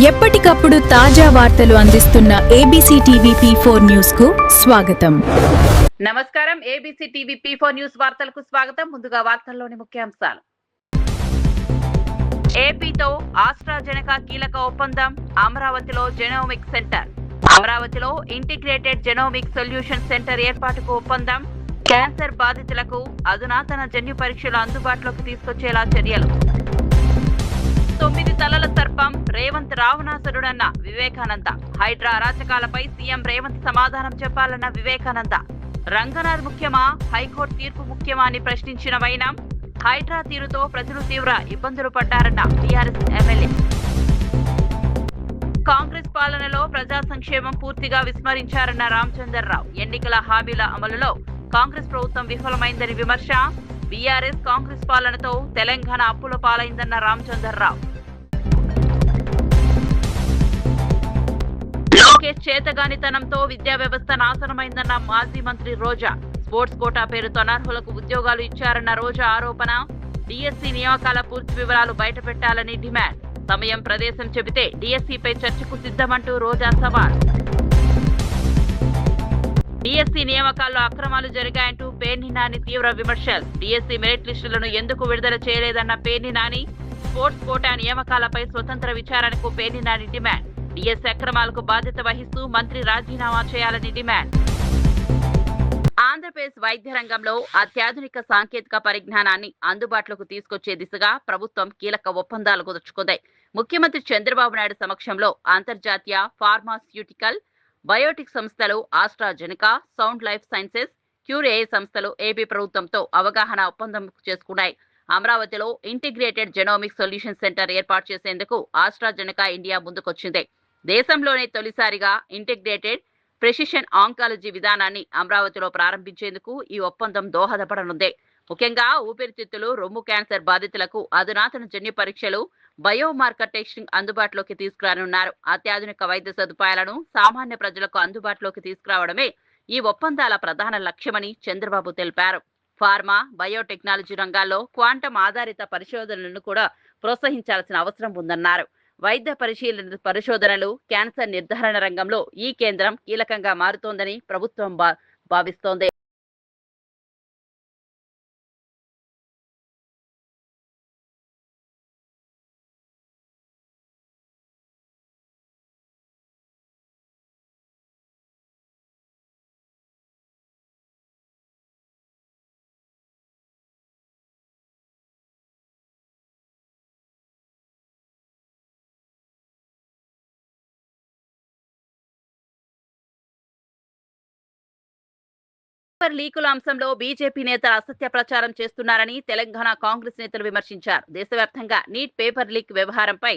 ఎప్పటికప్పుడు తాజా వార్తలు అందిస్తున్న ABC టీవీ P4 న్యూస్ కు స్వాగతం. నమస్కారం. ABC టీవీ P4 న్యూస్ వార్తలకు స్వాగతం. ముందుగా వార్తల్లోని ముఖ్యాంశాలు. ఏపీతో ఆస్ట్రాజెనెకా కీలక ఒప్పందం. అమరావతిలో జెనోమిక్ సెంటర్. అమరావతిలో ఇంటిగ్రేటెడ్ జెనోమిక్ సొల్యూషన్ సెంటర్ ఏర్పాటుకు ఒప్పందం. క్యాన్సర్ బాధితులకు అధునాతన జన్యు పరీక్షలు అందుబాటులోకి తీసుకొచ్చేలా చర్యలు. 9 తలల సర్పం రేవంత్ రావణాసురుడన్న వివేకానంద. హైడ్రా అరాచకాలపై సీఎం రేవంత్ సమాధానం చెప్పాలన్న వివేకానంద. రంగనాథ్ ముఖ్యమా, హైకోర్టు తీర్పు ముఖ్యమా అని ప్రశ్నించిన వైనం. హైడ్రా తీరుతో ప్రజలు తీవ్ర ఇబ్బందులు పడ్డారన్న టీఆర్ఎస్ ఎమ్మెల్యే. కాంగ్రెస్ పాలనలో ప్రజా సంక్షేమం పూర్తిగా విస్మరించారన్న రామచంద్రరావు. ఎన్నికల హామీల అమలులో కాంగ్రెస్ ప్రభుత్వం విఫలమైందని విమర్శ. బీఆర్ఎస్ కాంగ్రెస్ పాలనతో తెలంగాణ అప్పుల పాలైందన్న రామచంద్రరావు. లోకేష్ చేతగానితనంతో విద్యా వ్యవస్థ నాశనమైందన్న మాజీ మంత్రి రోజా. స్పోర్ట్స్ కోటా పేరుతో అనర్హులకు ఉద్యోగాలు ఇచ్చారన్న రోజా ఆరోపణ. డిఎస్సీ నియామకాల పూర్తి వివరాలు బయటపెట్టాలని డిమాండ్. సమయం ప్రదేశం చెబితే డిఎస్సీపై చర్చకు సిద్ధమంటూ రోజా సవాల్. డిఎస్సీ నియామకాల్లో అక్రమాలు జరిగాయంటూ పేర్ని నాని తీవ్ర విమర్శలు. డిఎస్సీ మెరిట్ లిస్టులను ఎందుకు విడుదల చేయలేదన్న పేర్ని నాని. స్పోర్ట్స్ కోటా నియామకాలపై స్వతంత్ర విచారణకు పేర్ని నాని డిమాండ్. డిఎస్సీ అక్రమాలకు బాధ్యత వహిస్తూ మంత్రి రాజీనామా చేయాలని డిమాండ్. ఆంధ్రప్రదేశ్ వైద్య రంగంలో అత్యాధునిక సాంకేతిక పరిజ్ఞానాన్ని అందుబాటులోకి తీసుకొచ్చే దిశగా ప్రభుత్వం కీలక ఒప్పందాలు కుదుర్చుకుంది. ముఖ్యమంత్రి చంద్రబాబు నాయుడు సమక్షంలో అంతర్జాతీయ ఫార్మాస్యూటికల్ బయోటిక్ సంస్థలు ఆస్ట్రాజెనెకా, సౌండ్ లైఫ్ సైన్సెస్, క్యూరేఏ సంస్థలు ఏపీ ప్రభుత్వంతో అవగాహన ఒప్పందం చేసుకున్నాయి. అమరావతిలో ఇంటిగ్రేటెడ్ జెనోమిక్ సొల్యూషన్ సెంటర్ ఏర్పాటు చేసేందుకు ఆస్ట్రాజెనెకా ఇండియా ముందుకొచ్చింది. దేశంలోనే తొలిసారిగా ఇంటిగ్రేటెడ్ ప్రెసిషన్ ఆంకాలజీ విధానాన్ని అమరావతిలో ప్రారంభించేందుకు ఈ ఒప్పందం దోహదపడనుంది. ముఖ్యంగా ఊపిరితిత్తులు, రొమ్ము క్యాన్సర్ బాధితులకు అధునాతన జన్యు పరీక్షలు, బయోమార్కర్ టెస్టింగ్ అందుబాటులోకి తీసుకురానున్నారు. అత్యాధునిక వైద్య సదుపాయాలను సామాన్య ప్రజలకు అందుబాటులోకి తీసుకురావడమే ఈ ఒప్పందాల ప్రధాన లక్ష్యమని చంద్రబాబు తెలిపారు. ఫార్మా, బయోటెక్నాలజీ రంగాల్లో క్వాంటం ఆధారిత పరిశోధనలను కూడా ప్రోత్సహించాల్సిన అవసరం ఉందన్నారు. వైద్య పరిశోధనలు, క్యాన్సర్ నిర్ధారణ రంగంలో ఈ కేంద్రం కీలకంగా మారుతోందని ప్రభుత్వం భావిస్తోంది. పేపర్ లీకుల అంశంలో బీజేపీ నేతలు అసత్య ప్రచారం చేస్తున్నారని తెలంగాణ కాంగ్రెస్ నేతలు విమర్శించారు. దేశవ్యాప్తంగా నీట్ పేపర్ లీక్ వ్యవహారంపై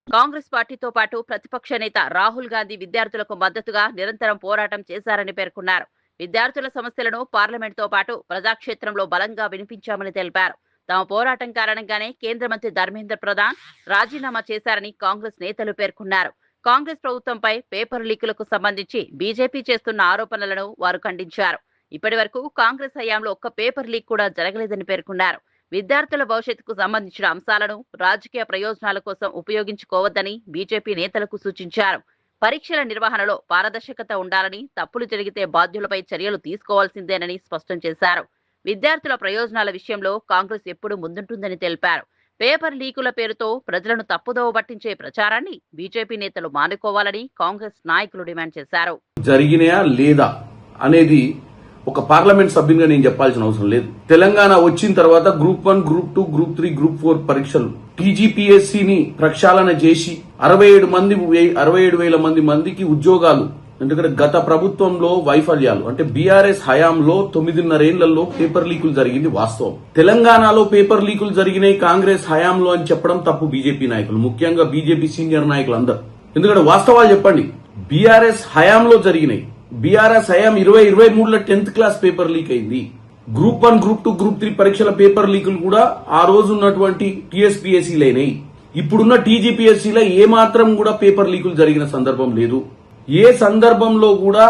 కాంగ్రెస్ పార్టీతో పాటు ప్రతిపక్ష నేత రాహుల్ గాంధీ విద్యార్థులకు మద్దతుగా నిరంతరం పోరాటం చేశారని పేర్కొన్నారు. విద్యార్థుల సమస్యలను పార్లమెంట్తో పాటు ప్రజాక్షేత్రంలో బలంగా వినిపించామని తెలిపారు. తమ పోరాటం కారణంగానే కేంద్ర మంత్రి ధర్మేంద్ర ప్రధాన్ రాజీనామా చేశారని కాంగ్రెస్ నేతలు పేర్కొన్నారు. కాంగ్రెస్ ప్రభుత్వంపై పేపర్ లీకులకు సంబంధించి బీజేపీ చేస్తున్న ఆరోపణలను వారు ఖండించారు. ఇప్పటి వరకు కాంగ్రెస్ హయాంలో ఒక్క పేపర్ లీక్ కూడా జరగలేదని పేర్కొన్నారు. విద్యార్థుల భవిష్యత్తుకు సంబంధించిన అంశాలను రాజకీయ ప్రయోజనాల కోసం ఉపయోగించుకోవద్దని బీజేపీ నేతలకు సూచించారు. పరీక్షల నిర్వహణలో పారదర్శకత ఉండాలని, తప్పులు జరిగితే బాధ్యులపై చర్యలు తీసుకోవాల్సిందేనని స్పష్టం చేశారు. విద్యార్థుల ప్రయోజనాల విషయంలో కాంగ్రెస్ ఎప్పుడూ ముందుంటుందని తెలిపారు. పేపర్ లీకుల పేరుతో ప్రజలను తప్పుదోవ పట్టించే ప్రచారాన్ని బీజేపీ నేతలు మానుకోవాలని కాంగ్రెస్ నాయకులు డిమాండ్ చేశారు. జరిగినాయా లేదా అనేది ఒక పార్లమెంట్ సభ్యునిగా నేను చెప్పాల్సిన అవసరం లేదు. తెలంగాణ వచ్చిన తర్వాత గ్రూప్ 1, గ్రూప్ 2, గ్రూప్ 3, గ్రూప్ 4 పరీక్షలు టీజీపీఎస్సీని ప్రక్షాళన చేసి 67,000 మందికి ఉద్యోగాలు. ఎందుకంటే గత ప్రభుత్వంలో వైఫల్యాలు అంటే బీఆర్ఎస్ హయాంలో 9.5 ఏళ్లలో పేపర్ లీకులు జరిగింది వాస్తవం. తెలంగాణలో పేపర్ లీకులు జరిగినాయి కాంగ్రెస్ హయాంలో అని చెప్పడం తప్పు బీజేపీ నాయకులు, ముఖ్యంగా బీజేపీ సీనియర్ నాయకులు అందరూ. ఎందుకంటే వాస్తవాలు చెప్పండి. బీఆర్ఎస్ హయాంలో జరిగినాయి. బీఆర్ఎస్ హయాం 2023లో 10th క్లాస్ పేపర్ లీక్ అయింది. గ్రూప్ 1, గ్రూప్ 2, గ్రూప్ 3 పరీక్షల పేపర్ లీకులు కూడా ఆ రోజు ఉన్నటువంటి టీఎస్పీఎస్సీలైనాయి. ఇప్పుడున్న టీజీపీఎస్సీలో ఏమాత్రం కూడా పేపర్ లీకులు జరిగిన సందర్భం లేదు. ఏ సందర్భంలో కూడా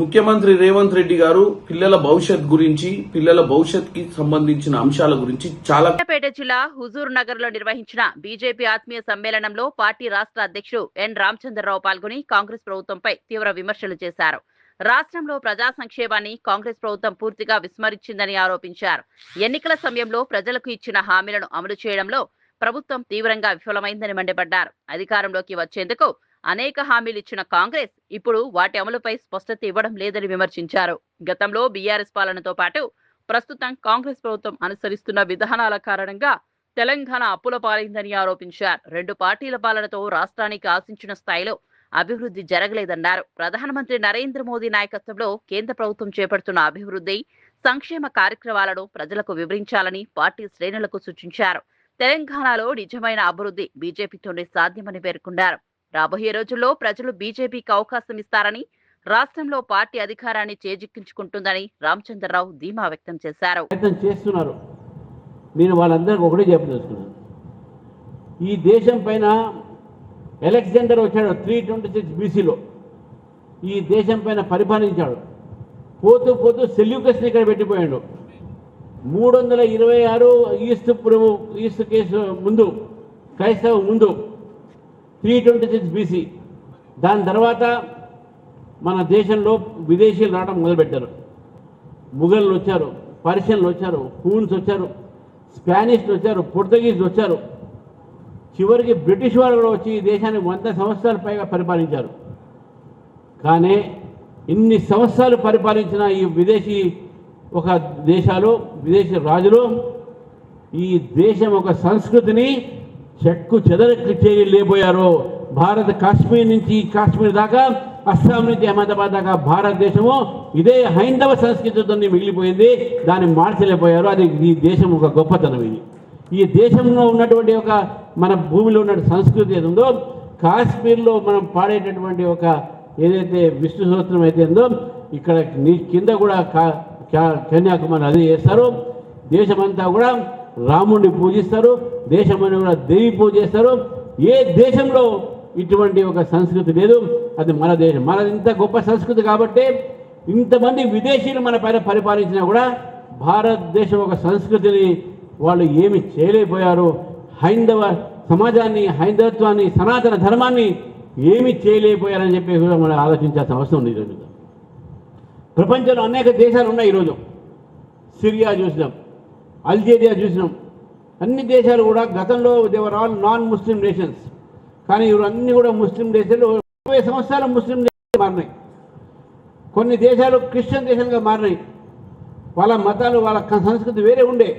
ముఖ్యమంత్రి రేవంత్ రెడ్డి గారు పిల్లల భవిష్యత్ గురించి, పిల్లల భవిష్యత్ కి సంబంధించిన అంశాల గురించి చాలా సూర్యాపేట జిల్లా హుజూర్ నగర్ లో నిర్వహించిన బీజేపీ ఆత్మీయ సమ్మేళనంలో పార్టీ రాష్ట్ర అధ్యక్షుడు ఎన్ రామచంద్రరావు పాల్గొని కాంగ్రెస్ ప్రభుత్వంపై తీవ్ర విమర్శలు చేశారు. రాష్ట్రంలో ప్రజా సంక్షేమాన్ని కాంగ్రెస్ ప్రభుత్వం పూర్తిగా విస్మరించిందని ఆరోపించారు. ఎన్నికల సమయంలో ప్రజలకు ఇచ్చిన హామీలను అమలు చేయడంలో ప్రభుత్వం తీవ్రంగా విఫలమైందని మండిపడ్డారు. అధికారంలోకి వచ్చేందుకు అనేక హామీలు ఇచ్చిన కాంగ్రెస్ ఇప్పుడు వాటి అమలుపై స్పష్టత ఇవ్వడం లేదని విమర్శించారు. గతంలో బీఆర్ఎస్ పాలనతో పాటు ప్రస్తుతం కాంగ్రెస్ ప్రభుత్వం అనుసరిస్తున్న విధానాల కారణంగా తెలంగాణ అప్పుల పాలైందని ఆరోపించారు. రెండు పార్టీల పాలనతో రాష్ట్రానికి ఆశించిన స్థాయిలో అభివృద్ధి జరగలేదన్నారు. ప్రధానమంత్రి నరేంద్ర మోదీ నాయకత్వంలో కేంద్ర ప్రభుత్వం చేపడుతున్న అభివృద్ధి సంక్షేమ కార్యక్రమాలను ప్రజలకు వివరించాలని పార్టీ శ్రేణులకు సూచించారు. తెలంగాణలో నిజమైన అభివృద్ధి బీజేపీతోనే సాధ్యమని పేర్కొన్నారు. రాబోయే రోజుల్లో ప్రజలు బీజేపీకి అవకాశం ఇస్తారని, రాష్ట్రంలో పార్టీ అధికారాన్ని చేజిక్కించుకుంటుందని రామచంద్రరావు ధీమా వ్యక్తం చేశారు. చేస్తున్నారు. నేను వాళ్ళందరికీ ఒకటే చెప్పదలుచుకున్నాను. ఈ దేశం పైన అలెగ్జాండర్ వచ్చాడు 326 BCలో. ఈ దేశం పైన పరిపాలించాడు. పోతూ పోతూ సెల్యూకస్ని ఇక్కడ పెట్టిపోయాడు. 326 ఈస్ట్ కేసు ముందు, క్రైస్తవ ముందు 326 BC. దాని తర్వాత మన దేశంలో విదేశీయులు రావడం మొదలుపెట్టారు. ముఘళ్ళు వచ్చారు, పర్షియన్లు వచ్చారు, హూన్స్ వచ్చారు, స్పానిష్లు వచ్చారు, పోర్చుగీస్లు వచ్చారు. చివరికి బ్రిటిష్ వాళ్ళు కూడా వచ్చి ఈ దేశాన్ని 100 సంవత్సరాల పైగా పరిపాలించారు. కానీ ఇన్ని సంవత్సరాలు పరిపాలించిన ఈ విదేశీ విదేశీ రాజులు ఈ దేశం ఒక సంస్కృతిని చెక్కు చెదరకు చేయలేకపోయారు. కాశ్మీర్ నుంచి కాశ్మీర్ దాకా, అస్సాం నుంచి అహ్మదాబాద్ దాకా భారతదేశము ఇదే హైందవ సంస్కృతితో మిగిలిపోయింది. దాన్ని మార్చలేకపోయారు. అది ఈ దేశం ఒక గొప్పతనం. ఇది ఈ దేశంలో ఉన్నటువంటి మన భూమిలో ఉన్న సంస్కృతి ఏది ఉందో, కాశ్మీర్లో మనం పాడేటటువంటి ఏదైతే విష్ణు సూత్రం అయితే ఉందో, ఇక్కడ కింద కూడా కన్యాకుమారి అదే చేస్తారు. దేశమంతా కూడా రాముడిని పూజిస్తారు, దేశమని కూడా దేవి పూజ చేస్తారు. ఏ దేశంలో ఇటువంటి సంస్కృతి లేదు. అది మన దేశం. మనది ఇంత గొప్ప సంస్కృతి కాబట్టి ఇంతమంది విదేశీయులు మన పైన పరిపాలించినా కూడా భారతదేశం సంస్కృతిని వాళ్ళు ఏమి చేయలేకపోయారు. హైందవ సమాజాన్ని, హైందవత్వాన్ని, సనాతన ధర్మాన్ని ఏమి చేయలేకపోయారని చెప్పి కూడా మనం ఆలోచించాల్సిన అవసరం ఉంది. ఈరోజు ప్రపంచంలో అనేక దేశాలు ఉన్నాయి. ఈరోజు సిరియా చూసినాం, అల్జీరియా చూసినాం. అన్ని దేశాలు కూడా గతంలో దేవర్ ఆల్ నాన్ ముస్లిం నేషన్స్. కానీ ఇవి అన్నీ కూడా ముస్లిం దేశాలు 20 సంవత్సరాలు ముస్లిం దేశాలు మారినాయి. కొన్ని దేశాలు క్రిస్టియన్ దేశాలుగా మారినాయి. వాళ్ళ మతాలు, వాళ్ళ సంస్కృతి వేరే ఉండే.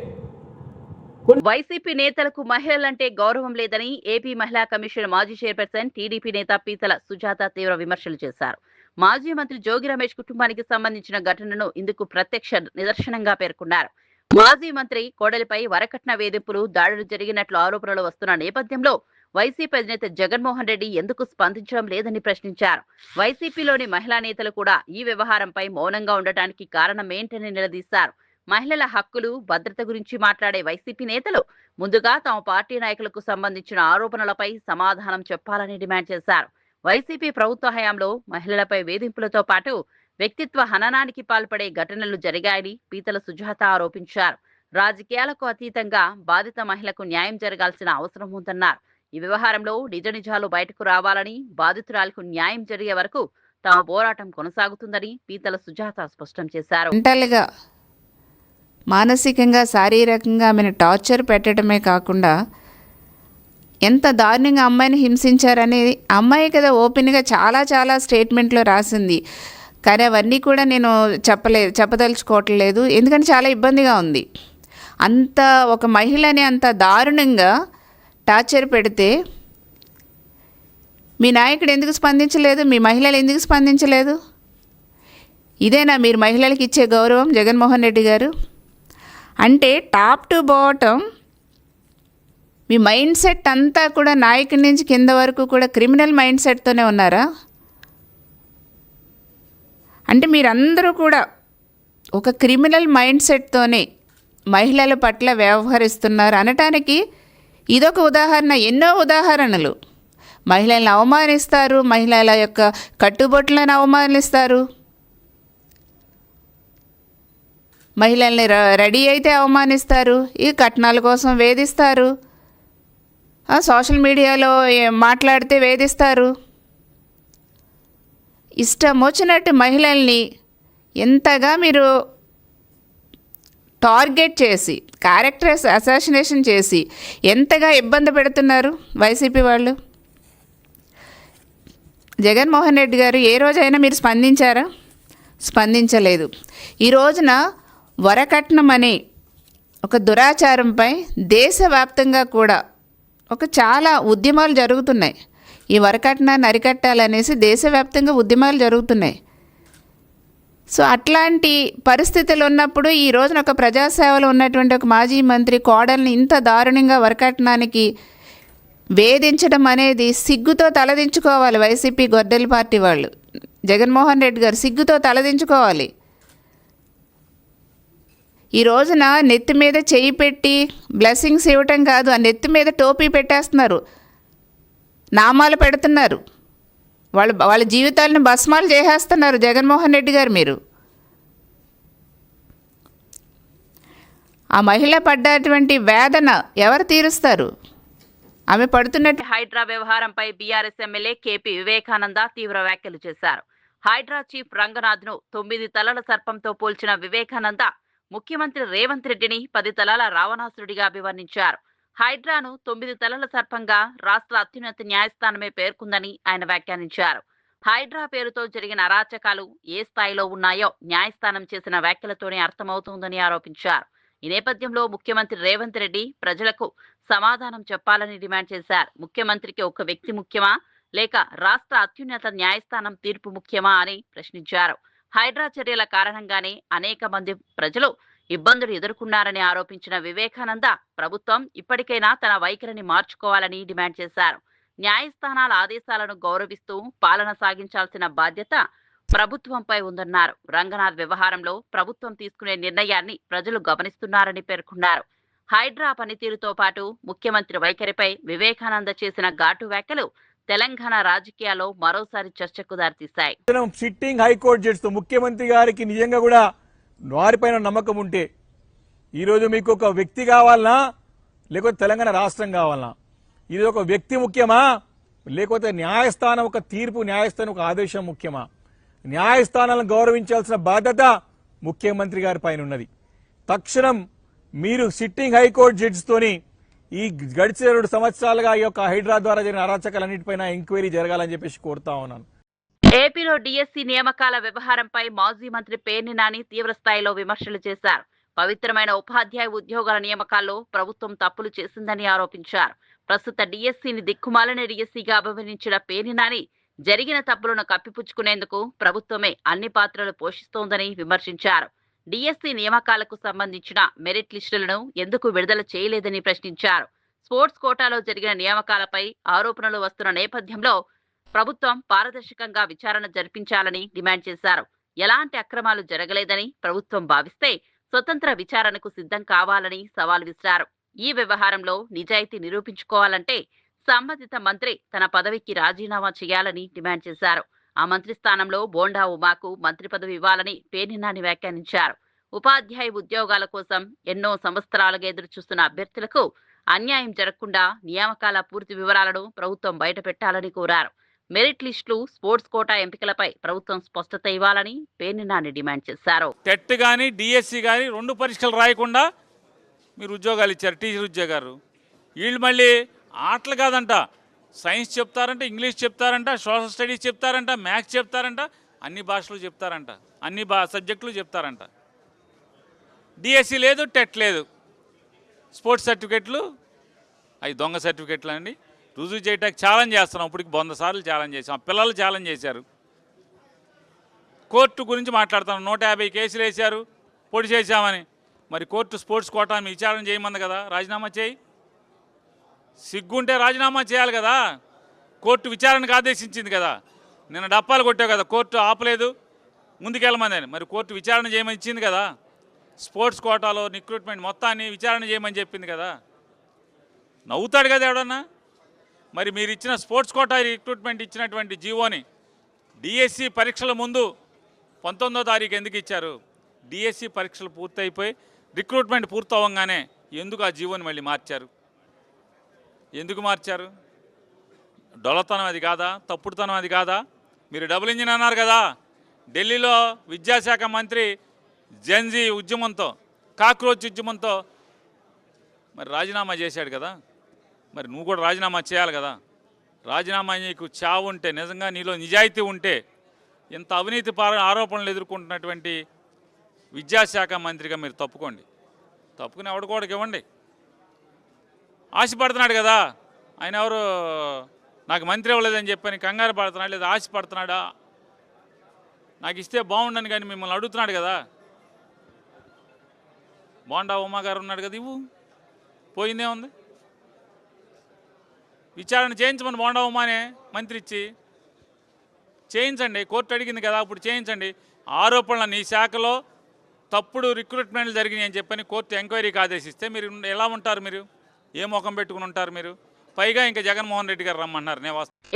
వైసీపీ నేతలకు మహిళలంటే గౌరవం లేదని ఏపీ మహిళా కమిషన్ మాజీ చైర్పర్సన్ టీడీపీ నేత పీతల సుజాత తీవ్ర విమర్శలు చేశారు. మాజీ మంత్రి జోగి రమేష్ కుటుంబానికి సంబంధించిన ఘటనను ఇందుకు ప్రత్యక్ష నిదర్శనంగా పేర్కొన్నారు. మాజీ మంత్రి కోడలిపై వరకట్న వేధింపులు, దాడులు జరిగినట్లు ఆరోపణలు వస్తున్న నేపథ్యంలో వైసీపీ అధినేత జగన్మోహన్ రెడ్డి ఎందుకు స్పందించడం లేదని ప్రశ్నించారు. వైసీపీలోని మహిళా నేతలు కూడా ఈ వ్యవహారంపై మౌనంగా ఉండటానికి కారణం ఏంటని నిలదీశారు. మహిళల హక్కులు, భద్రత గురించి మాట్లాడే వైసీపీ నేతలు ముందుగా తమ పార్టీ నాయకులకు సంబంధించిన ఆరోపణలపై సమాధానం చెప్పాలని డిమాండ్ చేశారు. వైసీపీ ప్రభుత్వ హయాంలో మహిళలపై వేధింపులతో పాటు వ్యక్తిత్వ హననానికి పాల్పడే ఘటనలు జరిగాయని పీతల సుజాత ఆరోపించారు. రాజకీయాలకు అతీతంగా బాధిత మహిళకు న్యాయం జరగాల్సిన అవసరం ఉందన్నారు. ఈ వ్యవహారంలో నిజ నిజాలు బయటకు రావాలని, బాధితురాలకు న్యాయం జరిగే వరకు తమ పోరాటం కొనసాగుతుందని పీతల సుజాత స్పష్టం చేశారు. మానసికంగా, శారీరకంగా ఆమెను టార్చర్ పెట్టడమే కాకుండా ఎంత దారుణంగా అమ్మాయిని హింసించారనేది అమ్మాయి కదా ఓపెన్గా చాలా స్టేట్మెంట్లో రాసింది. కానీ అవన్నీ కూడా నేను చెప్పదలుచుకోవట్లేదు. ఎందుకంటే చాలా ఇబ్బందిగా ఉంది. అంత ఒక మహిళని అంత దారుణంగా టార్చర్ పెడితే మీ నాయకుడు ఎందుకు స్పందించలేదు? మీ మహిళలు ఎందుకు స్పందించలేదు? ఇదేనా మీరు మహిళలకు ఇచ్చే గౌరవం జగన్మోహన్ రెడ్డి గారు? అంటే top to bottom me mind set అంతా కూడా నాయకుడి నుంచి కింద వరకు కూడా క్రిమినల్ మైండ్ సెట్తోనే ఉన్నారా? అంటే మీరందరూ కూడా ఒక క్రిమినల్ మైండ్ సెట్తోనే మహిళల పట్ల వ్యవహరిస్తున్నారు అనటానికి ఇదొక ఉదాహరణ. ఎన్నో ఉదాహరణలు. మహిళలను అవమానిస్తారు, మహిళల యొక్క కట్టుబొట్లను అవమానిస్తారు. మహిళల్ని రెడీ అయితే అవమానిస్తారు, ఈ కట్నాల కోసం వేధిస్తారు, సోషల్ మీడియాలో మాట్లాడితే వేధిస్తారు. ఇష్టం వచ్చినట్టు మహిళల్ని ఎంతగా మీరు టార్గెట్ చేసి క్యారెక్టర్ అసాసినేషన్ చేసి ఎంతగా ఇబ్బంది పెడుతున్నారు వైసీపీ వాళ్ళు. జగన్మోహన్ రెడ్డి గారు ఏ రోజైనా మీరు స్పందించారా? స్పందించలేదు. ఈ రోజున వరకట్నం అనే ఒక దురాచారంపై దేశవ్యాప్తంగా కూడా చాలా ఉద్యమాలు జరుగుతున్నాయి. ఈ వరకట్నాన్ని అరికట్టాలనేసి దేశవ్యాప్తంగా ఉద్యమాలు జరుగుతున్నాయి. సో అట్లాంటి పరిస్థితులు ఉన్నప్పుడు ఈ రోజున ఒక ప్రజాసేవలో ఉన్నటువంటి ఒక మాజీ మంత్రి కోడల్ని ఇంత దారుణంగా వరకట్నానికి వేధించడం అనేది సిగ్గుతో తలదించుకోవాలి. వైసీపీ గొడ్డలి పార్టీ వాళ్ళు, జగన్మోహన్ రెడ్డి గారు సిగ్గుతో తలదించుకోవాలి. ఈ రోజున నెత్తి మీద చేయి పెట్టి బ్లెస్సింగ్స్ ఇవ్వటం కాదు, ఆ నెత్తి మీద టోపీ పెట్టేస్తున్నారు, నామాలు పెడుతున్నారు, వాళ్ళ జీవితాలను భస్మాలు చేసేస్తున్నారు జగన్మోహన్ రెడ్డి గారు. మీరు ఆ మహిళ పడ్డటువంటి వేదన ఎవరు తీరుస్తారు? ఆమె పడుతున్నట్టు. హైడ్రా వ్యవహారంపై బీఆర్ఎస్ ఎమ్మెల్యే కేపీ వివేకానంద తీవ్ర వ్యాఖ్యలు చేశారు. హైడ్రా చీఫ్ రంగనాథ్ను 9 తలల సర్పంతో పోల్చిన వివేకానంద ముఖ్యమంత్రి రేవంత్ రెడ్డిని 10 తలల రావణాసురుడిగా అభివర్ణించారు. హైడ్రాను 9 తలల సర్పంగా రాష్ట్ర అత్యున్నత న్యాయస్థానమే పేర్కొందని ఆయన వ్యాఖ్యానించారు. హైడ్రా పేరుతో జరిగిన అరాచకాలు ఏ స్థాయిలో ఉన్నాయో న్యాయస్థానం చేసిన వ్యాఖ్యలతోనే అర్థమవుతోందని ఆరోపించారు. ఈ నేపథ్యంలో ముఖ్యమంత్రి రేవంత్ రెడ్డి ప్రజలకు సమాధానం చెప్పాలని డిమాండ్ చేశారు. ముఖ్యమంత్రికి ఒక వ్యక్తి ముఖ్యమా లేక రాష్ట్ర అత్యున్నత న్యాయస్థానం తీర్పు ముఖ్యమా అని ప్రశ్నించారు. హైడ్రా చర్యల కారణంగానే అనేక మంది ప్రజలు ఇబ్బందులు ఎదుర్కొన్నారని ఆరోపించిన వివేకానంద ప్రభుత్వం ఇప్పటికైనా తన వైఖరిని మార్చుకోవాలని డిమాండ్ చేశారు. న్యాయస్థానాల ఆదేశాలను గౌరవిస్తూ పాలన సాగించాల్సిన బాధ్యత ప్రభుత్వంపై ఉందన్నారు. రంగనాథ్ వ్యవహారంలో ప్రభుత్వం తీసుకునే నిర్ణయాన్ని ప్రజలు గమనిస్తున్నారని పేర్కొన్నారు. హైడ్రా పనితీరుతో పాటు ముఖ్యమంత్రి వైఖరిపై వివేకానంద చేసిన ఘాటు వ్యాఖ్యలు తెలంగాణ రాజకీయాల్లో మరోసారి చర్చకు దారితీశాయి. సిట్టింగ్ హైకోర్టు జడ్జితో ముఖ్యమంత్రి గారికి నిజంగా కూడా వారిపైన నమ్మకం ఉంటే ఈరోజు మీకు ఒక వ్యక్తి కావాలనా లేకపోతే తెలంగాణ రాష్ట్రం కావాలనా? ఇది ఒక వ్యక్తి ముఖ్యమా లేకపోతే న్యాయస్థానం ఒక తీర్పు, న్యాయస్థానం ఒక ఆదేశం ముఖ్యమా? న్యాయస్థానాలను గౌరవించాల్సిన బాధ్యత ముఖ్యమంత్రి గారి పైన ఉన్నది. తక్షణం మీరు సిట్టింగ్ హైకోర్టు జడ్జితోని ఈ గడిచిన 2 సంవత్సరాలుగా ఈ యొక్క హైడ్రా ద్వారా జరిగిన అరాచకాలన్నిటిపైన ఎంక్వైరీ జరగాలని చెప్పేసి కోరుతా ఉన్నాను. ఏపీలో డిఎస్సీ నియామకాల వ్యవహారంపై మాజీ మంత్రి పేర్ని నాని తీవ్రస్థాయిలో విమర్శలు చేశారు. పవిత్రమైన ఉపాధ్యాయ ఉద్యోగాల నియామకాల్లో ప్రభుత్వం తప్పులు చేసిందని ఆరోపించారు. ప్రస్తుత డిఎస్సీని దిక్కుమాలని డిఎస్సీగా అభివర్ణించిన పేర్ని నాని జరిగిన తప్పులను కప్పిపుచ్చుకునేందుకు ప్రభుత్వమే అన్ని పాత్రలు పోషిస్తోందని విమర్శించారు. డిఎస్సీ నియామకాలకు సంబంధించిన మెరిట్ లిస్టులను ఎందుకు విడుదల చేయలేదని ప్రశ్నించారు. స్పోర్ట్స్ కోటాలో జరిగిన నియామకాలపై ఆరోపణలు వస్తున్న నేపథ్యంలో ప్రభుత్వం పారదర్శకంగా విచారణ జరిపించాలని డిమాండ్ చేశారు. ఎలాంటి అక్రమాలు జరగలేదని ప్రభుత్వం భావిస్తే స్వతంత్ర విచారణకు సిద్ధం కావాలని సవాల్ విసిరారు. ఈ వ్యవహారంలో నిజాయితీ నిరూపించుకోవాలంటే సంబంధిత మంత్రి తన పదవికి రాజీనామా చేయాలని డిమాండ్ చేశారు. ఆ మంత్రి స్థానంలో బోండా ఉమాకు మంత్రి పదవి ఇవ్వాలని పేర్ని నాని వ్యాఖ్యానించారు. ఉపాధ్యాయ ఉద్యోగాల కోసం ఎన్నో సంవత్సరాలుగా ఎదురు చూస్తున్న అభ్యర్థులకు అన్యాయం జరగకుండా నియామకాల పూర్తి వివరాలను ప్రభుత్వం బయటపెట్టాలని కోరారు. మెరిట్ లిస్టులు, స్పోర్ట్స్ కోటా ఎంపికలపై ప్రభుత్వం స్పష్టత ఇవ్వాలని పేర్ని నాని డిమాండ్ చేశారు. టెట్ కానీ డిఎస్సి కానీ 2 పరీక్షలు రాయకుండా మీరు ఉద్యోగాలు ఇచ్చారు, టీచర్ ఉద్యోగాలు. వీళ్ళు మళ్ళీ ఆటలు కాదంట, సైన్స్ చెప్తారంట, ఇంగ్లీష్ చెప్తారంట, సోషల్ స్టడీస్ చెప్తారంట, మ్యాథ్స్ చెప్తారంట, అన్ని భాషలు చెప్తారంట, అన్ని సబ్జెక్టులు చెప్తారంట. డిఎస్సి లేదు, టెట్ లేదు, స్పోర్ట్స్ సర్టిఫికెట్లు అవి దొంగ సర్టిఫికెట్లు అండి. రుజువు చేయటానికి ఛాలెంజ్ చేస్తున్నాం. ఇప్పటికి 100 సార్లు ఛాలెంజ్ చేసాం. పిల్లలు ఛాలెంజ్ చేశారు. కోర్టు గురించి మాట్లాడుతున్నాం. 150 కేసులు వేశారు, పొడి చేశామని. మరి కోర్టు స్పోర్ట్స్ కోటాను విచారణ చేయమంది కదా, రాజీనామా చేయి. సిగ్గుంటే రాజీనామా చేయాలి కదా. కోర్టు విచారణకు ఆదేశించింది కదా. నిన్న డప్పాలు కొట్టావు కదా, కోర్టు ఆపలేదు, ముందుకెళ్ళమంది అని. మరి కోర్టు విచారణ చేయమని ఇచ్చింది కదా. స్పోర్ట్స్ కోటాలో రిక్రూట్మెంట్ మొత్తాన్ని విచారణ చేయమని చెప్పింది కదా. నవ్వుతాడు కదా ఎవడన్నా. మరి మీరు ఇచ్చిన స్పోర్ట్స్ కోటా రిక్రూట్మెంట్ ఇచ్చినటువంటి జీవోని డిఎస్సి పరీక్షల ముందు 19వ తారీఖు ఎందుకు ఇచ్చారు? డిఎస్సి పరీక్షలు పూర్తయిపోయి రిక్రూట్మెంట్ పూర్తవగానే ఎందుకు ఆ జీవోని మళ్ళీ మార్చారు? ఎందుకు మార్చారు? డొల్లతనం అది కాదా? తప్పుడుతనం అది కాదా? మీరు డబుల్ ఇంజిన్ అన్నారు కదా. ఢిల్లీలో విద్యాశాఖ మంత్రి జెన్జీ ఉద్యమంతో, కాక్రోచ్ ఉద్యమంతో మరి రాజీనామా చేశాడు కదా. మరి నువ్వు కూడా రాజీనామా చేయాలి కదా. రాజీనామా నీకు చావు ఉంటే, నిజంగా నీలో నిజాయితీ ఉంటే, ఇంత అవినీతి ఆరోపణలు ఎదుర్కొంటున్నటువంటి విద్యాశాఖ మంత్రిగా మీరు తప్పుకోండి. తప్పుకుని ఎవడికోడికి ఇవ్వండి. ఆశపడుతున్నాడు కదా ఆయన. ఎవరు నాకు మంత్రి ఇవ్వలేదని చెప్పని కంగారు పడుతున్నాడు, లేదా ఆశపడుతున్నాడా? నాకు ఇస్తే బాగుండని కానీ మిమ్మల్ని అడుగుతున్నాడు కదా. బోండా ఉమా గారు ఉన్నాడు కదా, ఇవ్వు, పోయిందే ఉంది. విచారణ చేయించమని బోండా ఉమానే మంత్రి ఇచ్చి చేయించండి. కోర్టు అడిగింది కదా, అప్పుడు చేయించండి. ఆరోపణలు నీ శాఖలో తప్పుడు రిక్రూట్మెంట్లు జరిగినాయి అని చెప్పని కోర్టు ఎంక్వైరీకి ఆదేశిస్తే మీరు ఎలా ఉంటారు? మీరు ఏ ముఖం పెట్టుకుని ఉంటారు? మీరు పైగా ఇంకా జగన్మోహన్ రెడ్డి గారు రమ్మన్నారు.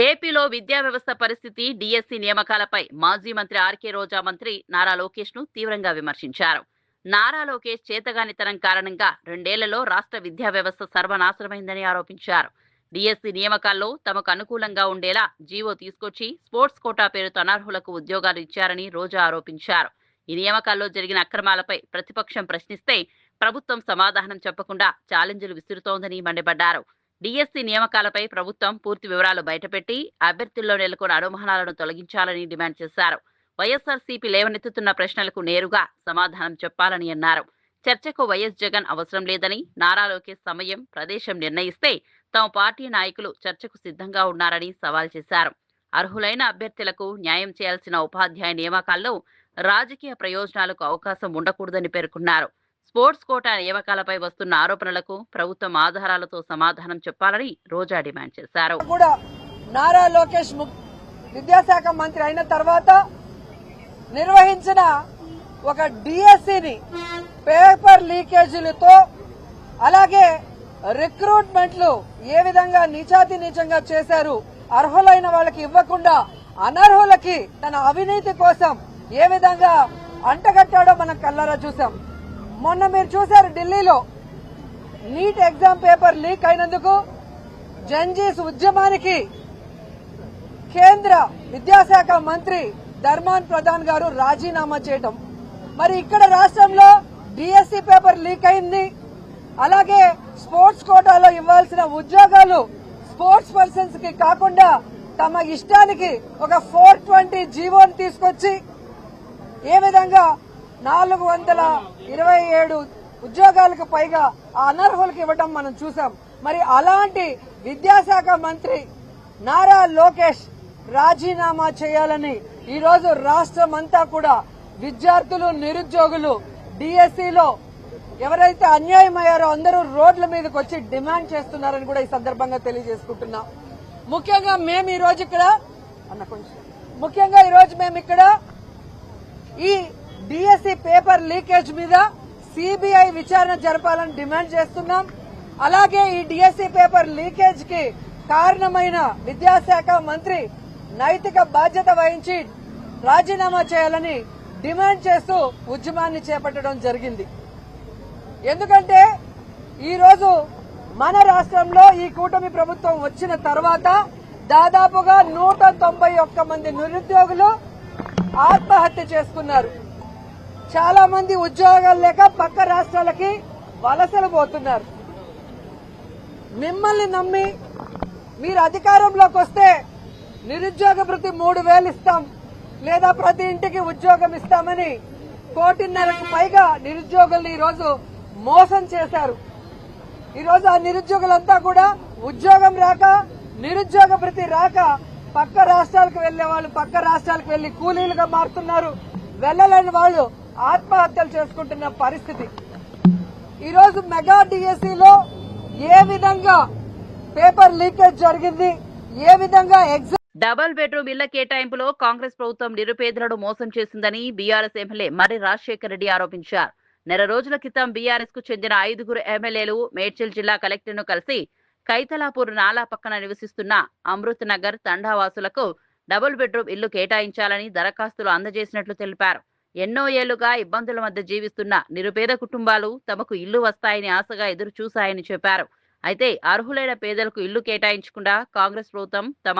ఏపీలో విద్యా వ్యవస్థ పరిస్థితి, డిఎస్సి నియామకాలపై మాజీ మంత్రి ఆర్కే రోజా మంత్రి నారా లోకేష్ ను తీవ్రంగా విమర్శించారు. నారా లోకేష్ చేతగానితనం కారణంగా 2 ఏళ్లలో రాష్ట్ర విద్యా వ్యవస్థ సర్వనాశనమైందని ఆరోపించారు. డిఎస్సి నియామకాల్లో తమకు అనుకూలంగా ఉండేలా జీవో తీసుకొచ్చి స్పోర్ట్స్ కోటా పేరుతో అనర్హులకు ఉద్యోగాలు ఇచ్చారని రోజా ఆరోపించారు. ఈ నియామకాల్లో జరిగిన అక్రమాలపై ప్రతిపక్షం ప్రశ్నిస్తే ప్రభుత్వం సమాధానం చెప్పకుండా ఛాలెంజ్లు విసురుతోందని మండిపడ్డారు. డిఎస్సి నియామకాలపై ప్రభుత్వం పూర్తి వివరాలు బయటపెట్టి అభ్యర్థుల్లో నెలకొన్న అనుమానాలను తొలగించాలని డిమాండ్ చేశారు. వైఎస్ఆర్సీపీ లేవనెత్తుతున్న ప్రశ్నలకు నేరుగా సమాధానం చెప్పాలని అన్నారు. చర్చకు వైఎస్ జగన్ అవసరం లేదని, నారా లోకేష్ సమయం, ప్రదేశం నిర్ణయిస్తే తమ పార్టీ నాయకులు చర్చకు సిద్ధంగా ఉన్నారని సవాల్ చేశారు. అర్హులైన అభ్యర్థులకు న్యాయం చేయాల్సిన ఉపాధ్యాయ నియామకాల్లో రాజకీయ ప్రయోజనాలకు అవకాశం ఉండకూడదని పేర్కొన్నారు. స్పోర్ట్స్ కోటా నియామకాలపై వస్తున్న ఆరోపణలకు ప్రభుత్వం ఆధారాలతో సమాధానం చెప్పాలని రోజా డిమాండ్ చేశారు. నారా లోకేష్ విద్యాశాఖ మంత్రి అయిన తర్వాత నిర్వహించిన ఒక డిఎస్సిని పేపర్ లీకేజీలతో, అలాగే రిక్రూట్మెంట్లు ఏ విధంగా నీచాతినీచంగా చేశారు, అర్హులైన వాళ్ళకి ఇవ్వకుండా అనర్హులకి తన అవినీతి కోసం ఏ విధంగా అంటగట్టాడో మనం కళ్ళారా చూసాం. మొన్న మీరు చూశారు, ఢిల్లీలో నీట్ ఎగ్జామ్ పేపర్ లీక్ అయినందుకు జంజీస్ ఉద్యమానికి కేంద్ర విద్యాశాఖ మంత్రి ధర్మాన్ ప్రధాన్ గారు రాజీనామా చేయటం. మరి ఇక్కడ రాష్ట్రంలో డిఎస్సి పేపర్ లీక్ అయింది. అలాగే స్పోర్ట్స్ కోటాలో ఇవ్వాల్సిన ఉద్యోగాలు స్పోర్ట్స్ పర్సన్స్ కి కాకుండా తమ ఇష్టానికి ఒక 420 జీవోని తీసుకొచ్చి ఏ విధంగా 427 ఉద్యోగాలకు పైగా ఆ అనర్హులకు ఇవ్వడం మనం చూసాం. మరి అలాంటి విద్యాశాఖ మంత్రి నారా లోకేష్ రాజీనామా చేయాలని ఈరోజు రాష్ట్రం అంతా కూడా విద్యార్థులు, నిరుద్యోగులు డిఎస్సిలో ఎవరైతే అన్యాయం అయ్యారో అందరూ రోడ్ల మీదకి వచ్చి డిమాండ్ చేస్తున్నారని కూడా ఈ సందర్భంగా తెలియజేసుకుంటున్నాం. ముఖ్యంగా మేము ఈరోజు ఇక్కడ ఈ డిఎస్సి పేపర్ లీకేజ్ మీద సిబిఐ విచారణ జరపాలని డిమాండ్ చేస్తున్నాం. అలాగే ఈ డిఎస్సి పేపర్ లీకేజ్ కి కారణమైన విద్యాశాఖ మంత్రి నైతిక బాధ్యత వహించి రాజీనామా చేయాలని డిమాండ్ చేస్తూ ఉద్యమాన్ని చేపట్టడం జరిగింది. ఎందుకంటే ఈరోజు మన రాష్ట్రంలో ఈ కూటమి ప్రభుత్వం వచ్చిన తర్వాత దాదాపుగా 191 మంది నిరుద్యోగులు ఆత్మహత్య చేసుకున్నారు. చాలా మంది ఉద్యోగాలు లేక పక్క రాష్ట్రాలకి వలసలు పోతున్నారు. మిమ్మల్ని నమ్మి మీరు అధికారంలోకి వస్తే నిరుద్యోగ భృతి 3,000 ఇస్తాం, లేదా ప్రతి ఇంటికి ఉద్యోగం ఇస్తామని 1,50,00,000కు పైగా నిరుద్యోగుల్ని ఈరోజు మోసం చేశారు. ఈరోజు ఆ నిరుద్యోగులంతా కూడా ఉద్యోగం రాక, నిరుద్యోగ భృతి రాక పక్క రాష్ట్రాలకు వెళ్లే వాళ్ళు పక్క రాష్ట్రాలకు వెళ్లి కూలీలుగా మారుతున్నారు. వెళ్లలేని వాళ్ళు ఆత్మహత్యలు చేసుకుంటున్న పరిస్థితి. ఈరోజు మెగా డిఎస్సిలో ఏ విధంగా పేపర్ లీకేజ్ జరిగింది, ఏ విధంగా డబుల్ బెడ్రూమ్ ఇళ్ల కేటాయింపులో కాంగ్రెస్ ప్రభుత్వం నిరుపేదలను మోసం చేసిందని బీఆర్ఎస్ ఎమ్మెల్యే మర్రి రాజశేఖర్ రెడ్డి ఆరోపించారు. నెల రోజుల క్రితం బీఆర్ఎస్ కు చెందిన 5 ఎమ్మెల్యేలు మేడ్చల్ జిల్లా కలెక్టర్ను కలిసి కైతలాపూర్ నాలా పక్కన నివసిస్తున్న అమృత్ నగర్ తండావాసులకు డబుల్ బెడ్రూమ్ ఇల్లు కేటాయించాలని దరఖాస్తులు అందజేసినట్లు తెలిపారు. ఎన్నో ఏళ్లుగా ఇబ్బందుల మధ్య జీవిస్తున్న నిరుపేద కుటుంబాలు తమకు ఇల్లు వస్తాయని ఆశగా ఎదురు చూశాయని చెప్పారు. అయితే అర్హులైన పేదలకు ఇల్లు కేటాయించకుండా కాంగ్రెస్ ప్రభుత్వం తమ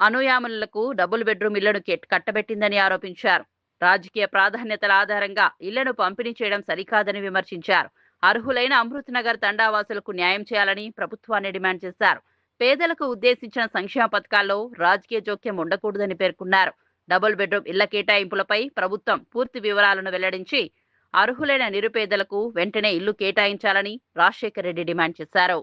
అనుయాములకు డబుల్ బెడ్రూమ్ ఇళ్లను కట్టబెట్టిందని ఆరోపించారు. రాజకీయ ప్రాధాన్యతల ఆధారంగా ఇళ్లను పంపిణీ చేయడం సరికాదని విమర్శించారు. అర్హులైన అమృత్ నగర్ తండావాసులకు న్యాయం చేయాలని ప్రభుత్వాన్ని డిమాండ్ చేశారు. పేదలకు ఉద్దేశించిన సంక్షేమ పథకాల్లో రాజకీయ జోక్యం ఉండకూడదని పేర్కొన్నారు. డబుల్ బెడ్రూమ్ ఇళ్ల కేటాయింపులపై ప్రభుత్వం పూర్తి వివరాలను వెల్లడించి అర్హులైన నిరుపేదలకు వెంటనే ఇల్లు కేటాయించాలని రాజశేఖర రెడ్డి డిమాండ్ చేశారు.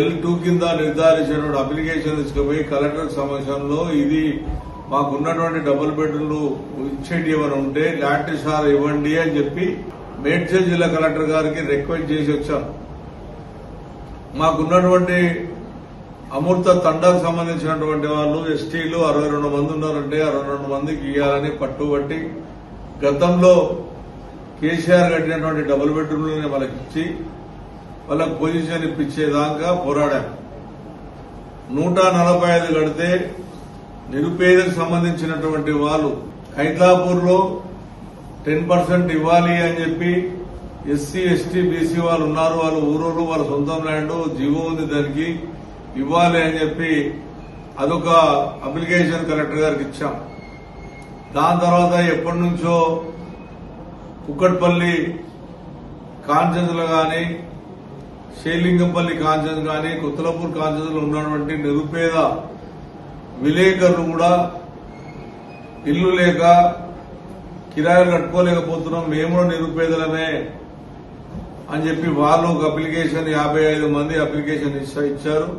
L2 కింద నిర్ధారించినటువంటి అప్లికేషన్ తీసుకుపోయి కలెక్టర్ సమక్షంలో ఇది మాకున్నటువంటి డబుల్ బెడ్రూమ్లు ఇచ్చేటి ఏమైనా ఉంటే లాటిసార్ ఇవ్వండి అని చెప్పి మేడ్చల్ జిల్లా కలెక్టర్ గారికి రిక్వెస్ట్ చేసి వచ్చాం. మాకున్నటువంటి అమృత తండాకు సంబంధించినటువంటి వాళ్ళు ఎస్టీలు 62 మంది ఉన్నారంటే 62 మందికి ఇవ్వాలని పట్టుబట్టి గతంలో కేసీఆర్ కట్టినటువంటి డబుల్ బెడ్రూమ్లని వాళ్ళకి ఇచ్చి వాళ్ళకు పొజిషన్ ఇప్పించేదాకా పోరాడాం. 145 కడితే నిరుపేదకు సంబంధించినటువంటి వాళ్ళు ఖైతాపూర్ లో 10% ఇవ్వాలి అని చెప్పి ఎస్సీ ఎస్టీ బీసీ వాళ్ళు ఉన్నారు. వాళ్ళు ఊరూరు వాళ్ళ సొంతం ల్యాండ్ జీవో ఉంది దానికి ఇవ్వాలి అని చెప్పి అదొక అప్లికేషన్ కలెక్టర్ గారికి ఇచ్చాం. దాని తర్వాత ఎప్పటి నుంచో కుక్కట్పల్లి కాన్స్టిట్యూన్సీలో కానీ శ్రీలింగంపల్లి కాన్స్టిట్యూన్సీ కానీ కొత్తలపూర్ కాన్స్టిట్యూన్సీలో ఉన్నటువంటి నిరుపేద విలేకరులు కూడా ఇల్లు లేక కిరాయిలు కట్టుకోలేకపోతున్నాం, మేము కూడా నిరుపేదలమే అని చెప్పి వాళ్ళు ఒక అప్లికేషన్ 55 మంది అప్లికేషన్ ఇచ్చారు.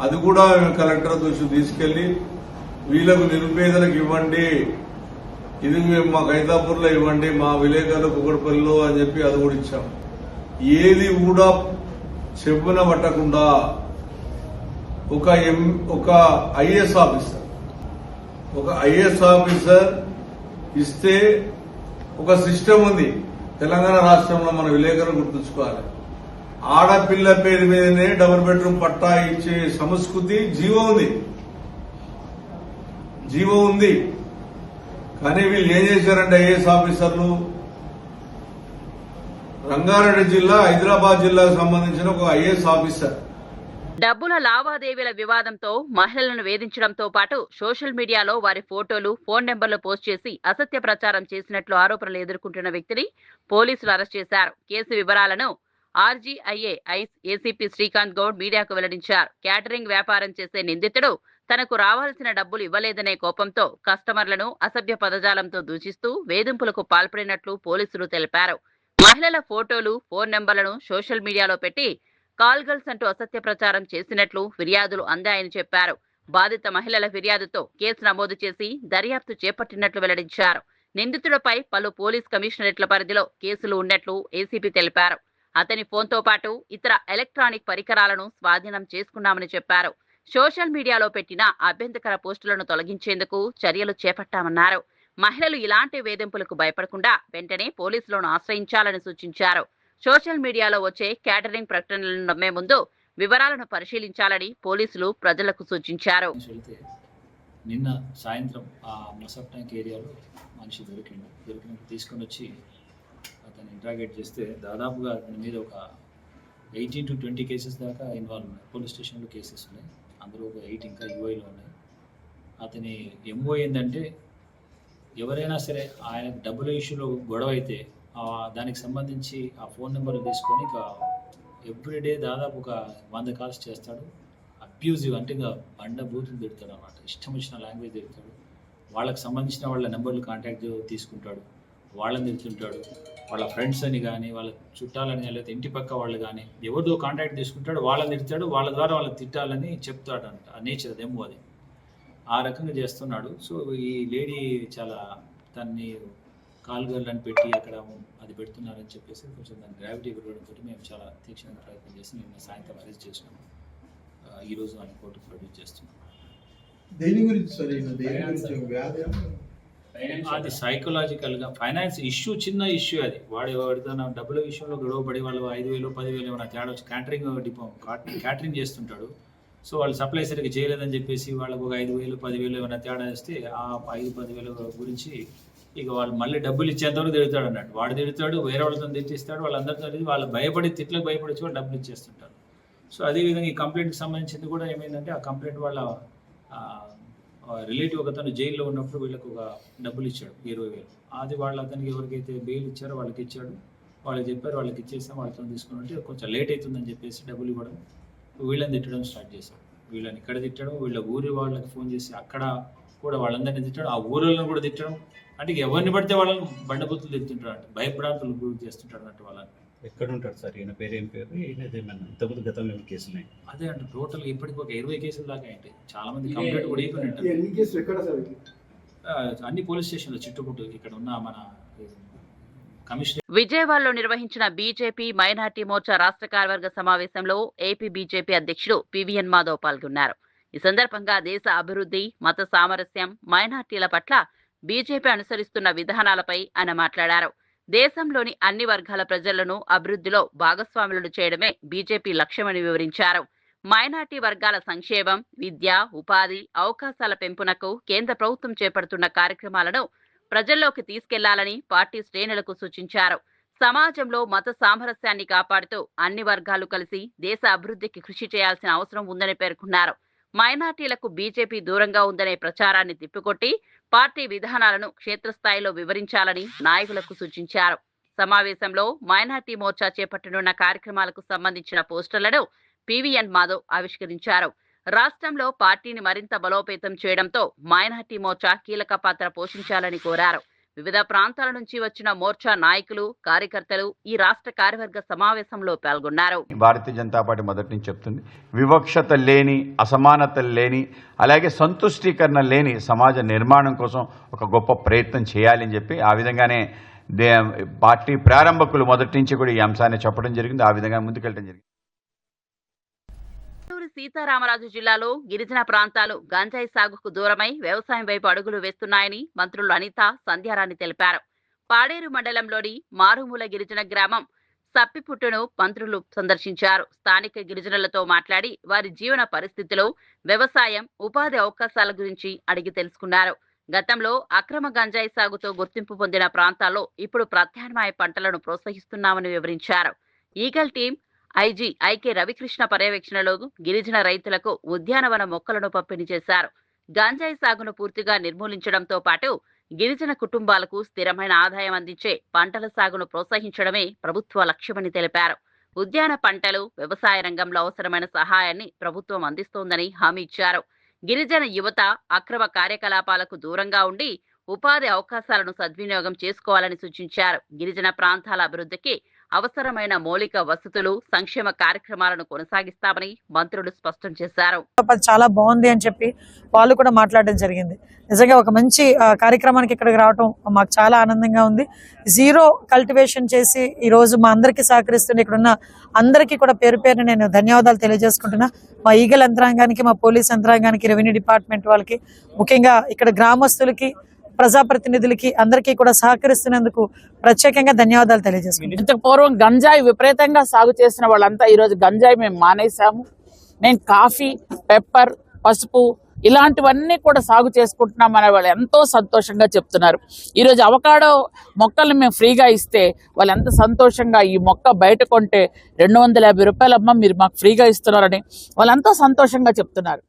అది కూడా కలెక్టర్ దృష్టికి తీసుకెళ్లి వీళ్లకు నిరుపేదలకు ఇవ్వండి, ఇది మేము మా ఖైతాపూర్లో ఇవ్వండి, మా విలేకరులు కుక్కడపల్లిలో అని చెప్పి అది కూడా ఇచ్చాం. ఏది కూడా చెప్పున పట్టకుండా ఒక ఐఏఎస్ ఆఫీసర్ ఇస్తే ఒక సిస్టమ్ ఉంది తెలంగాణ రాష్ట్రంలో. మన విలేకరులు గుర్తుంచుకోవాలి. ఆడపిల్ల పేరు మీదనే డబుల్ బెడ్రూమ్ పట్టా ఇచ్చే సంస్కృతి జీవో ఉంది. కానీ వీళ్ళు ఏం చేశారంటే ఐఏఎస్ ఆఫీసర్లు రంగారెడ్డి జిల్లా హైదరాబాద్ జిల్లాకు సంబంధించిన ఒక ఐఏఎస్ ఆఫీసర్ డబ్బుల లావాదేవీల వివాదంతో మహిళలను వేధించడంతో పాటు సోషల్ మీడియాలో వారి ఫోటోలు, ఫోన్ నెంబర్లు పోస్ట్ చేసి అసత్య ప్రచారం చేసినట్లు ఆరోపణలు ఎదుర్కొంటున్న వ్యక్తిని పోలీసులు అరెస్ట్ చేశారు. కేసు వివరాలను RGIA ice ACP Srikanth Goud మీడియాకు వెల్లడించారు. క్యాటరింగ్ వ్యాపారం చేసే నిందితుడు తనకు రావాల్సిన డబ్బులు ఇవ్వలేదనే కోపంతో కస్టమర్లను అసభ్య పదజాలంతో దూషిస్తూ వేధింపులకు పాల్పడినట్లు పోలీసులు తెలిపారు. మహిళల ఫోటోలు, ఫోన్ నెంబర్లను సోషల్ మీడియాలో పెట్టి కాల్ గర్ల్స్ అంటూ అసత్య ప్రచారం చేసినట్లు ఫిర్యాదులు అందాయని చెప్పారు. బాధిత మహిళల ఫిర్యాదుతో కేసు నమోదు చేసి దర్యాప్తు చేపట్టినట్లు వెల్లడించారు. నిందితుడిపై పలు పోలీస్ కమిషనరేట్ల పరిధిలో కేసులు ఉన్నట్లు ఏసీపీ తెలిపారు. అతని ఫోన్తో పాటు ఇతర ఎలక్ట్రానిక్ పరికరాలను స్వాధీనం చేసుకున్నామని చెప్పారు. సోషల్ మీడియాలో పెట్టిన అభ్యంతరకర పోస్టులను తొలగించేందుకు చర్యలు చేపట్టామన్నారు. మహిళలు ఇలాంటి వేధింపులకు భయపడకుండా వెంటనే పోలీసులను ఆశ్రయించాలని సూచించారు. సోషల్ మీడియాలో వచ్చే క్యాటరింగ్ ప్రకటనలను నమ్మే ముందు వివరాలను పరిశీలించాలని పోలీసులు ప్రజలకు సూచించారు. నిన్న సాయంత్రం ఆ మసప్ ట్యాంక్ ఏరియాలో మనిషి దొరికినప్పుడు తీసుకొని వచ్చి అతను ఇంట్రాగేట్ చేస్తే దాదాపుగా అతని మీద ఒక 18 to 20 కేసెస్ దాకా ఇన్వాల్వ్ ఉన్నాయి. పోలీస్ స్టేషన్లో కేసెస్ ఉన్నాయి. అందులో ఒక 8 ఇంకా యూఐలో ఉన్నాయి. అతని ఎంఓ ఏంటంటే ఎవరైనా సరే ఆయన డబ్బుల ఇష్యూలో గొడవ అయితే దానికి సంబంధించి ఆ ఫోన్ నెంబర్ తీసుకొని ఇక ఎవ్రీడే దాదాపు ఒక 100 కాల్స్ చేస్తాడు. అబ్యూజివ్ అంటే ఇంకా బండ బూతులు తిడతాడు అన్నమాట. ఇష్టం వచ్చిన లాంగ్వేజ్ తిడతాడు. వాళ్ళకి సంబంధించిన వాళ్ళ నెంబర్లు కాంటాక్ట్ తీసుకుంటాడు, వాళ్ళని తిడుతుంటాడు. వాళ్ళ ఫ్రెండ్స్ అని కానీ వాళ్ళ చుట్టాలని లేకపోతే ఇంటి పక్క వాళ్ళు కానీ ఎవరితో కాంటాక్ట్ తీసుకుంటాడు, వాళ్ళని తిడతాడు. వాళ్ళ ద్వారా వాళ్ళకి తిట్టాలని చెప్తాడు అంట. ఆ నేచర్ అదేమో అది ఆ రకంగా చేస్తున్నాడు. సో ఈ లేడీ చాలా తన్ని కాల్ గర్ల్ అని పెట్టి అక్కడ అది పెడుతున్నారని చెప్పేసి కొంచెం దాని గ్రావిటీ పెరగడంతో మేము చాలా తీక్షణంగా ప్రయత్నం చేసి నిన్న సాయంత్రం అరెస్ట్ చేసినాము. ఈరోజు ఆయన కోర్టుకు ప్రొడ్యూస్ చేస్తున్నాం. అది సైకలాజికల్గా ఫైనాన్స్ ఇష్యూ, చిన్న ఇష్యూ అది. వాడు ఎవరిదైనా డబ్బుల విషయంలో గొడవపడి వాళ్ళు 5,000 10,000 ఏమైనా తేడా వచ్చి క్యాటరింగ్ చేస్తుంటాడు. సో వాళ్ళు సప్లై సరిగ్గా చేయలేదని చెప్పేసి వాళ్ళకు ఒక 5,000 10,000 ఏమైనా తేడా వేస్తే ఆ 5-10,000 గురించి ఇక వాళ్ళు మళ్ళీ డబ్బులు ఇచ్చేంతవరకు తిడతాడు అన్నట్టు. వాడు తిడతాడు, వేరే వాళ్ళతో తిట్టిస్తాడు, వాళ్ళందరితో వాళ్ళు భయపడి తిట్లకు భయపడి వాళ్ళు డబ్బులు ఇచ్చేస్తుంటారు. సో అదేవిధంగా ఈ కంప్లైంట్కి సంబంధించింది కూడా ఏమైందంటే ఆ కంప్లైంట్ వాళ్ళ రిలేటివ్ ఒకతను జైల్లో ఉన్నప్పుడు వీళ్ళకు ఒక డబ్బులు ఇచ్చాడు 20,000. అది వాళ్ళు అతనికి ఎవరికైతే బెయిల్ ఇచ్చారో వాళ్ళకి ఇచ్చాడు. వాళ్ళకి చెప్పారు, వాళ్ళకి ఇచ్చేస్తాం, వాళ్ళతో తీసుకున్నట్టు కొంచెం లేట్ అవుతుందని చెప్పేసి డబ్బులు ఇవ్వడం, వీళ్ళని తిట్టడం స్టార్ట్ చేశాడు. వీళ్ళని ఇక్కడ తిట్టడం, వీళ్ళ ఊరి వాళ్ళకి ఫోన్ చేసి అక్కడ కూడా వాళ్ళందరినీ తిట్టడం, ఆ ఊరిలో కూడా తిట్టడం. అంటే ఎవరిని పడితే వాళ్ళని బండబూతులు తిడుతుంటాడు, అంటే భయభ్రాంతులు గురి చేస్తుంటాడు అన్నట్టు వాళ్ళని. ఎక్కడ ఉంటాడు సార్ ఈయన? పేరు ఏం పేరు? ఈయనదేమన్నా ఇంతకుముందు గతంలో కేసులు ఉన్నాయి? అదే అంటే టోటల్ ఇప్పటికి ఒక 20 కేసుల దాకా ఏంటి, చాలా మంది కంప్లైంట్ కూడా అయిపోయినట్టు. అన్ని పోలీస్ స్టేషన్లు చుట్టుముట్టు ఇక్కడ ఉన్న మన కమిషనర్. విజయవాడలో నిర్వహించిన బీజేపీ మైనార్టీ మోర్చా రాష్ట్ర కార్యవర్గ సమావేశంలో ఏపీ బీజేపీ అధ్యక్షుడు పివిఎన్ మాధవ్ పాల్గొన్నారు. ఈ సందర్భంగా దేశ అభివృద్ధి, మత సామరస్యం, మైనార్టీల పట్ల బీజేపీ అనుసరిస్తున్న విధానాలపై ఆయన మాట్లాడారు. దేశంలోని అన్ని వర్గాల ప్రజలను అభివృద్ధిలో భాగస్వాములను చేయడమే బీజేపీ లక్ష్యమని వివరించారు. మైనార్టీ వర్గాల సంక్షేమం, విద్య, ఉపాధి, అవకాశాల పెంపునకు కేంద్ర ప్రభుత్వం చేపడుతున్న కార్యక్రమాలను ప్రజల్లోకి తీసుకెళ్లాలని పార్టీ శ్రేణులకు సూచించారు. సమాజంలో మత సామరస్యాన్ని కాపాడుతూ అన్ని వర్గాలు కలిసి దేశ అభివృద్ధికి కృషి చేయాల్సిన అవసరం ఉందని పేర్కొన్నారు. మైనార్టీలకు బీజేపీ దూరంగా ఉందనే ప్రచారాన్ని తిప్పికొట్టి పార్టీ విధానాలను క్షేత్రస్థాయిలో వివరించాలని నాయకులకు సూచించారు. సమావేశంలో మైనార్టీ మోర్చా చేపట్టనున్న కార్యక్రమాలకు సంబంధించిన పోస్టర్లను పివిఎన్ మాధవ్ ఆవిష్కరించారు. రాష్ట్రంలో పార్టీని మరింత బలోపేతం చేయడంతో మైనార్టీ మోర్చా కీలక పాత్ర పోషించాలని కోరారు. వివిధ ప్రాంతాల నుంచి వచ్చిన మోర్చా నాయకులు, కార్యకర్తలు ఈ రాష్ట్ర కార్యవర్గ సమావేశంలో పాల్గొన్నారు. భారతీయ జనతా పార్టీ మొదటి నుంచి చెప్తుంది, వివక్షత లేని, అసమానతలు లేని, అలాగే సంతుష్టీకరణ లేని సమాజ నిర్మాణం కోసం ఒక గొప్ప ప్రయత్నం చేయాలని చెప్పి ఆ విధంగానే పార్టీ ప్రారంభకులు మొదటి నుంచి కూడా ఈ అంశాన్ని చెప్పడం జరిగింది. ఆ విధంగా ముందుకెళ్ళడం జరిగింది. సీతారామరాజు జిల్లాలో గిరిజన ప్రాంతాలు గంజాయి సాగుకు దూరమై వ్యవసాయం వైపు అడుగులు వేస్తున్నాయని మంత్రులు అనిత, సంధ్యారాణి తెలిపారు. పాడేరు మండలంలోని మారుమూల గిరిజన గ్రామం సప్పిపుట్టును మంత్రులు సందర్శించారు. స్థానిక గిరిజనులతో మాట్లాడి వారి జీవన పరిస్థితులు, వ్యవసాయం, ఉపాధి అవకాశాల గురించి అడిగి తెలుసుకున్నారు. గతంలో అక్రమ గంజాయి సాగుతో గుర్తింపు పొందిన ప్రాంతాల్లో ఇప్పుడు ప్రత్యామ్నాయ పంటలను ప్రోత్సహిస్తున్నామని వివరించారు. Eagle team IG IK Ravikrishna పర్యవేక్షణలో గిరిజన రైతులకు ఉద్యానవన మొక్కలను పంపిణీ చేశారు. గంజాయి సాగును పూర్తిగా నిర్మూలించడంతో పాటు గిరిజన కుటుంబాలకు స్థిరమైన ఆదాయం అందించే పంటల సాగును ప్రోత్సహించడమే ప్రభుత్వ లక్ష్యమని తెలిపారు. ఉద్యాన పంటలు, వ్యవసాయ రంగంలో అవసరమైన సహాయాన్ని ప్రభుత్వం అందిస్తోందని హామీ ఇచ్చారు. గిరిజన యువత అక్రమ కార్యకలాపాలకు దూరంగా ఉండి ఉపాధి అవకాశాలను సద్వినియోగం చేసుకోవాలని సూచించారు. గిరిజన ప్రాంతాల అభివృద్ధికి అవసరమైన మౌలిక వసతులు, సంక్షేమ కార్యక్రమాలను కొనసాగిస్తామని మంత్రులు స్పష్టం చేశారు. చాలా బాగుంది అని చెప్పి వాళ్ళు కూడా మాట్లాడడం జరిగింది. నిజంగా ఒక మంచి కార్యక్రమానికి ఇక్కడికి రావడం మాకు చాలా ఆనందంగా ఉంది. జీరో కల్టివేషన్ చేసి ఈ రోజు మా అందరికీ సహకరిస్తున్న ఇక్కడ ఉన్న అందరికీ కూడా పేరు పేరున నేను ధన్యవాదాలు తెలియజేసుకుంటున్నా. మా ఈగల్ యంత్రాంగానికి, మా పోలీస్ యంత్రాంగానికి, రెవెన్యూ డిపార్ట్మెంట్ వాళ్ళకి, ముఖ్యంగా ఇక్కడ గ్రామస్తులకి, ప్రజాప్రతినిధులకి అందరికీ కూడా సహకరిస్తున్నందుకు ప్రత్యేకంగా ధన్యవాదాలు తెలియజేసుకుంటాం. ఇంతకు పూర్వం గంజాయి విపరీతంగా సాగు చేసిన వాళ్ళంతా ఈరోజు గంజాయి మేము మానేశాము. మేము కాఫీ, పెప్పర్, పసుపు ఇలాంటివన్నీ కూడా సాగు చేసుకుంటున్నాం అనే వాళ్ళు ఎంతో సంతోషంగా చెప్తున్నారు. ఈరోజు అవకాడో మొక్కల్ని మేము ఫ్రీగా ఇస్తే వాళ్ళు ఎంత సంతోషంగా, ఈ మొక్క బయట కొంటే 250 రూపాయలు అమ్మ మీరు మాకు ఫ్రీగా ఇస్తున్నారని వాళ్ళు ఎంతో సంతోషంగా చెప్తున్నారు.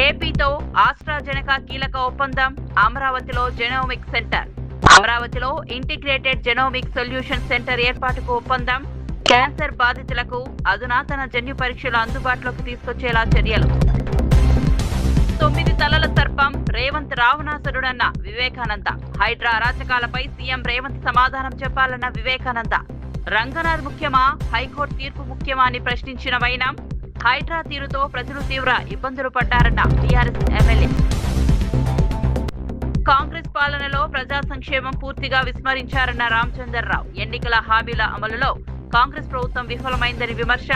ఏపీతో ఆస్ట్రాజెనెకా కీలక ఒప్పందం. అమరావతిలో జెనోమిక్ సెంటర్. అమరావతిలో ఇంటిగ్రేటెడ్ జెనోమిక్ సొల్యూషన్ సెంటర్ ఏర్పాటుకు ఒప్పందం. క్యాన్సర్ బాధితులకు అధునాతన జన్యు పరీక్షలు అందుబాటులోకి తీసుకొచ్చేలా చర్యలు. 9 తలల సర్పం రేవంత్ రావణాసురుడన్న వివేకానంద. హైడ్రా అరాచకాలపై సీఎం రేవంత్ సమాధానం చెప్పాలన్న వివేకానంద. రంగనాథ్ ముఖ్యమా, హైకోర్టు తీర్పు ముఖ్యమా అని ప్రశ్నించిన వైనం. హైడ్రా తీరుతో ప్రజలు తీవ్ర ఇబ్బందులు పడ్డారన్న టీఆర్ఎస్ ఎమ్మెల్యే. కాంగ్రెస్ పాలనలో ప్రజా సంక్షేమం పూర్తిగా విస్మరించారన్న రామచంద్రరావు. ఎన్నికల హామీల అమలులో కాంగ్రెస్ ప్రభుత్వం విఫలమైందని విమర్శ.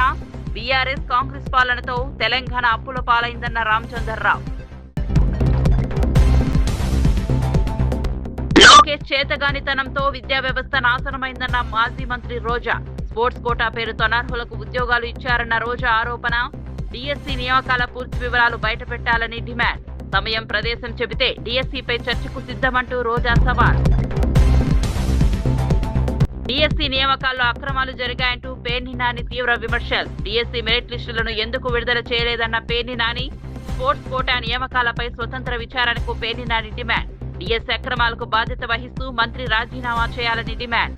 బీఆర్ఎస్ కాంగ్రెస్ పాలనతో తెలంగాణ అప్పుల పాలైందన్న రామచంద్రరావు. కేకే చేతగానితనంతో విద్యా వ్యవస్థ నాశనమైందన్న మాజీ మంత్రి రోజా. స్పోర్ట్స్ కోటా పేరుతో అనర్హులకు ఉద్యోగాలు ఇచ్చారన్న రోజా ఆరోపణ. డిఎస్సి నియామకాల పూర్తి వివరాలు బయటపెట్టాలని డిమాండ్. సమయం ప్రదేశం చెబితే డిఎస్సిపై చర్చకు సిద్ధమంటూ రోజా సవాల్. డిఎస్సి నియామకాల్లో అక్రమాలు జరిగాయంటూ పేర్ని నాని తీవ్ర విమర్శలు. డిఎస్సి మెరిట్ లిస్టులను ఎందుకు విడుదల చేయలేదన్న పేర్ని నాని. స్పోర్ట్స్ కోటా నియామకాలపై స్వతంత్ర విచారణకు పేర్ని నాని డిమాండ్. డిఎస్సి అక్రమాలకు బాధ్యత వహిస్తూ మంత్రి రాజీనామా చేయాలని డిమాండ్.